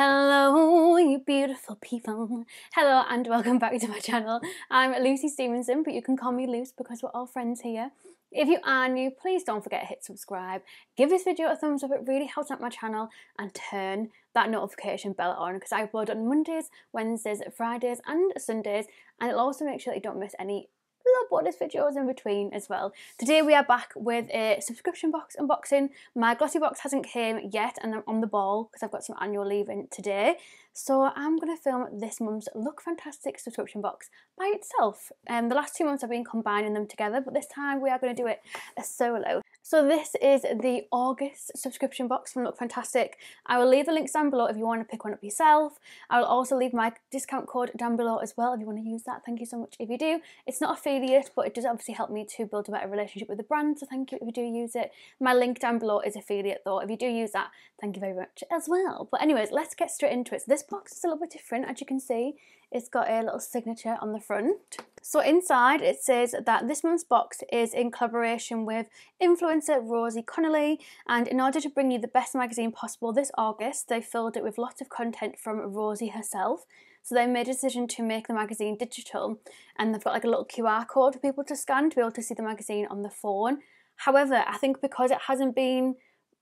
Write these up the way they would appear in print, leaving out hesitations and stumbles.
Hello, you beautiful people. Hello and welcome back to my channel. I'm Lucy Stephenson, but you can call me Luce because we're all friends here. If you are new, please don't forget to hit subscribe. Give this video a thumbs up, it really helps out my channel, and turn that notification bell on because I upload on Mondays, Wednesdays, Fridays and Sundays, and it'll also make sure that you don't miss any little bonus videos in between as well. Today we are back with a subscription box unboxing. My glossy box hasn't came yet and I'm on the ball because I've got some annual leave in today. So I'm going to film this month's Look Fantastic subscription box by itself. The last 2 months I've been combining them together, but this time we are going to do it a solo. So this is the August subscription box from Look Fantastic. I will leave the links down below if you want to pick one up yourself. I will also leave my discount code down below as well if you want to use that. Thank you so much if you do. It's not affiliate, but it does obviously help me to build a better relationship with the brand, so thank you if you do use it. My link down below is affiliate though. If you do use that, thank you very much as well. But anyways, let's get straight into it. So this box is a little bit different, as you can see. It's got a little signature on the front. So inside it says that this month's box is in collaboration with influencer Rosie Connolly, and in order to bring you the best magazine possible this August, they filled it with lots of content from Rosie herself. So they made a decision to make the magazine digital, and they've got like a little QR code for people to scan to be able to see the magazine on the phone. However, I think because it hasn't been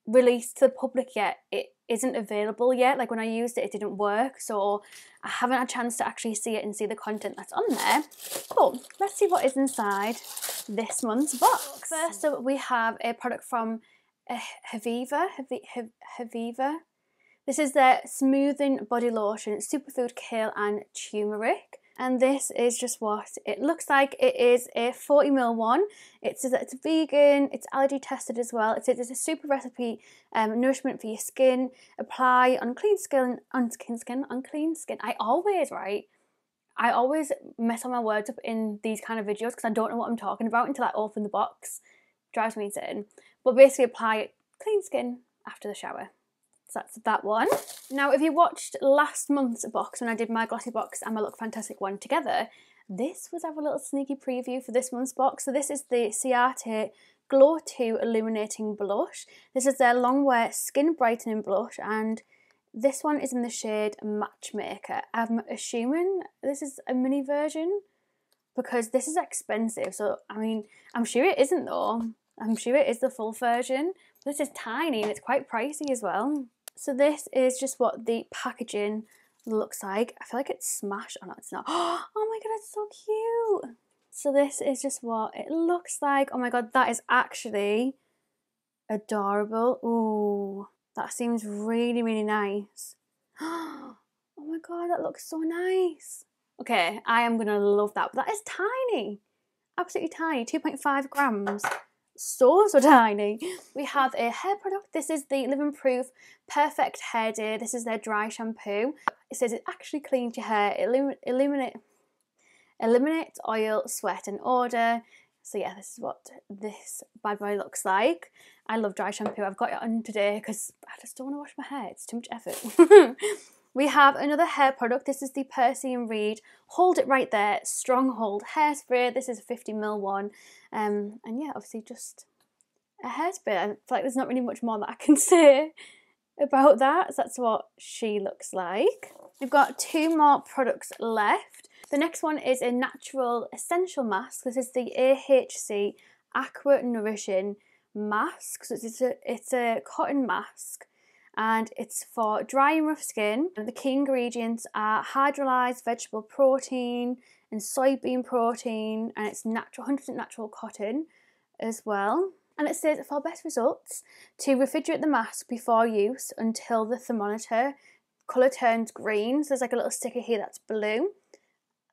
released to the public yet, it isn't available yet. Like when I used it, it didn't work, so I haven't had a chance to actually see it and see the content that's on there. Cool, let's see what is inside this month's box. First up, we have a product from Haviva. This is their Smoothing Body Lotion, Superfood Kale and Turmeric. And this is just what it looks like. It is a 40ml one. It says that it's vegan, it's allergy tested as well. It says it's a super recipe, nourishment for your skin. Apply on clean skin, on clean skin. I always mess all my words up in these kind of videos because I don't know what I'm talking about until I open the box. Drives me insane. But basically apply clean skin after the shower. So that's that one. Now, if you watched last month's box when I did my glossy box and my Look Fantastic one together, this was our little sneaky preview for this month's box. So this is the Ciarte Glow 2 Illuminating Blush. This is their long wear skin brightening blush, and this one is in the shade Matchmaker. I'm assuming this is a mini version because this is expensive. So, I mean, I'm sure it isn't though. I'm sure it is the full version. This is tiny and it's quite pricey as well. So this is just what the packaging looks like. I feel like it's smashed. Oh no, it's not. Oh my god, it's so cute. So this is just what it looks like. Oh my god, that is actually adorable. Ooh, that seems really, really nice. Oh my god, that looks so nice. Okay, I am gonna love that. But that is tiny. Absolutely tiny, 2.5 grams. So tiny. We have a hair product. This is the Living Proof Perfect Hair Day. This is their dry shampoo. It says it actually cleans your hair, eliminates oil, sweat and odour. So yeah, this is what this bad boy looks like. I love dry shampoo. I've got it on today because I just don't want to wash my hair. It's too much effort. We have another hair product. This is the Percy and Reed Hold It Right There Stronghold Hairspray. This is a 50ml one. And yeah, obviously just a hairspray. I feel like there's not really much more that I can say about that. So that's what she looks like. We've got 2 more products left. The next one is a natural essential mask. This is the AHC Aqua Nourishing Mask. So it's a cotton mask, and it's for dry and rough skin. The key ingredients are hydrolyzed vegetable protein and soybean protein, and it's natural, 100% natural cotton as well. And it says for best results, to refrigerate the mask before use until the thermometer colour turns green. So there's like a little sticker here that's blue.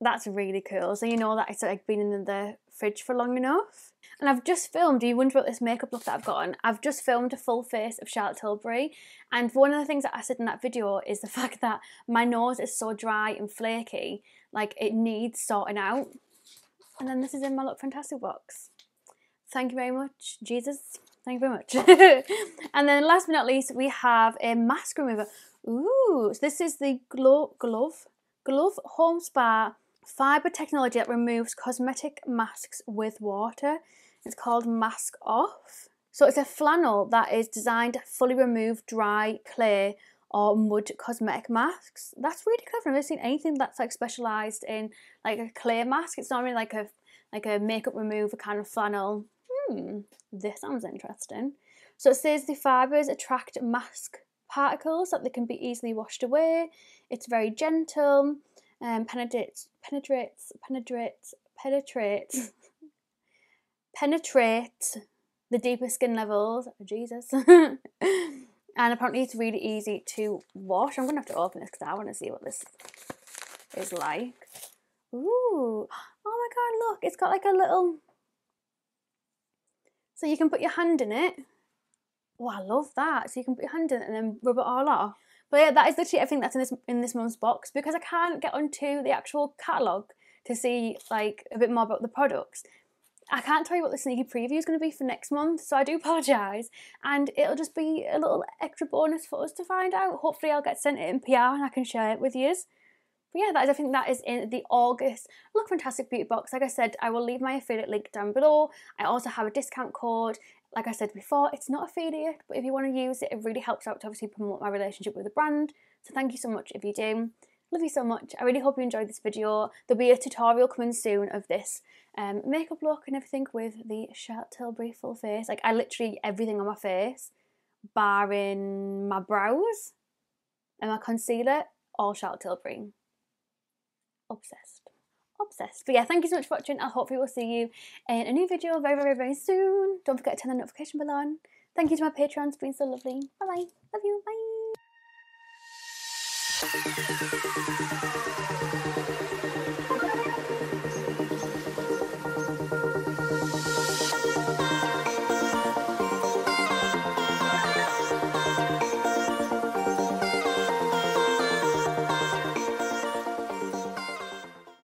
That's really cool. So you know that it's like been in the fridge for long enough. And I've just filmed, do you wonder what this makeup look that I've got on? I've just filmed a full face of Charlotte Tilbury, and one of the things that I said in that video is the fact that my nose is so dry and flaky, like it needs sorting out. And then this is in my Look Fantastic box. Thank you very much, Jesus. Thank you very much. And then last but not least, we have a mask remover. Ooh, so this is the Glove Home Spa fibre technology that removes cosmetic masks with water. It's called Mask Off. So it's a flannel that is designed to fully remove dry, clay or mud cosmetic masks. That's really clever. I've never seen anything that's like specialised in like a clear mask. It's normally like a makeup remover kind of flannel. This sounds interesting. So it says the fibres attract mask particles so that they can be easily washed away. It's very gentle, penetrates the deeper skin levels. Oh, Jesus. And apparently it's really easy to wash. I'm going to have to open this because I want to see what this is like. Ooh. Oh my God, look. It's got like a little... So you can put your hand in it. Oh, I love that. So you can put your hand in it and then rub it all off. But yeah, that is literally everything that's in this month's box, because I can't get onto the actual catalogue to see like a bit more about the products. I can't tell you what the sneaky preview is going to be for next month, so I do apologise, and it'll just be a little extra bonus for us to find out. Hopefully I'll get sent it in PR and I can share it with you. But yeah, I think that is in the August Look Fantastic Beauty Box. Like I said, I will leave my affiliate link down below. I also have a discount code. Like I said before, it's not affiliate, but if you want to use it, it really helps out to obviously promote my relationship with the brand. So thank you so much if you do. Love you so much. I really hope you enjoyed this video. There'll be a tutorial coming soon of this makeup look and everything with the Ciarte full face. Like, I literally everything on my face, barring my brows and my concealer, all Ciarte. Obsessed. But yeah, thank you so much for watching. I hope we will see you in a new video very, very, very soon. Don't forget to turn the notification bell on. Thank you to my Patreons for being so lovely. Bye bye. Love you. Bye.